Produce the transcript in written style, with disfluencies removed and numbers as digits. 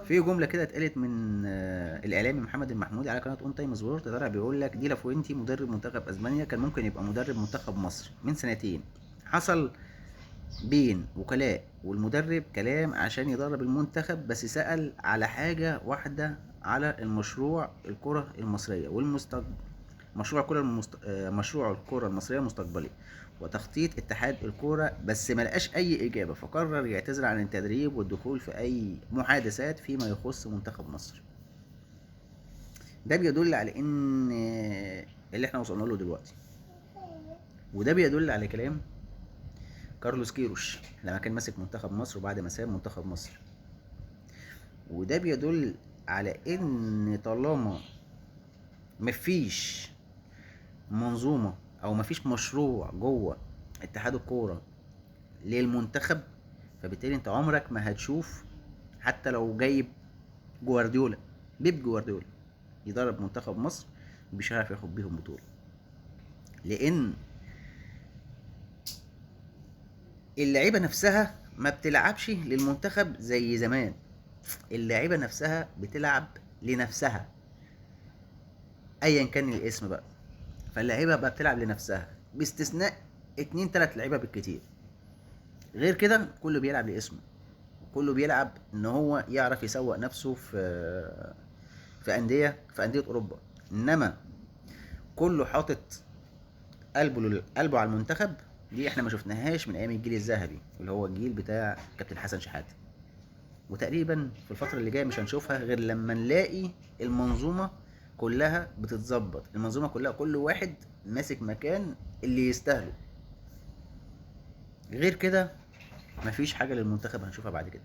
في جمله كده اتقالت من الاعلامي محمد المحمودي على قناه اون تايم سبورت، طلع بيقول لك دي لافوينتي مدرب منتخب اسبانيا كان ممكن يبقى مدرب منتخب مصر من سنتين. حصل بين وكلاء والمدرب كلام عشان يدرب المنتخب، بس سأل على حاجة واحدة، على المشروع الكرة المصرية والمستقبل، مشروع الكرة المصرية المستقبلي وتخطيط اتحاد الكرة، بس ملقاش أي إجابة، فقرر يعتذر عن التدريب والدخول في أي محادثات فيما يخص منتخب مصر. ده بيدل على إن اللي احنا وصلنا له دلوقتي، وده بيدل على كلام كارلوس كيروش لما كان ماسك منتخب مصر وبعد ما ساب منتخب مصر. وده بيدل على ان طالما مفيش منظومة او مفيش مشروع جوه اتحاد الكورة للمنتخب، فبالتالي انت عمرك ما هتشوف، حتى لو جايب جوارديولا، بيب جوارديولا يدرب منتخب مصر، مش هيعرف ياخد بيهم بطولة، لان اللعيبة نفسها ما بتلعبش للمنتخب زي زمان. اللعيبة نفسها بتلعب لنفسها ايا كان الاسم بقى. فاللعيبه بقى بتلعب لنفسها باستثناء اتنين تلات لعيبه بالكتير، غير كده كله بيلعب لاسمه، كله بيلعب ان هو يعرف يسوق نفسه في انديه اوروبا. انما كله حاطط قلبه على المنتخب، دي احنا ما شفناهاش من ايام الجيل الذهبي اللي هو الجيل بتاع كابتن حسن شحاته. وتقريبا في الفتره اللي جايه مش هنشوفها غير لما نلاقي المنظومه كلها بتتظبط، المنظومه كلها كل واحد ماسك مكان اللي يستاهله. غير كده مفيش حاجه للمنتخب هنشوفها بعد كده.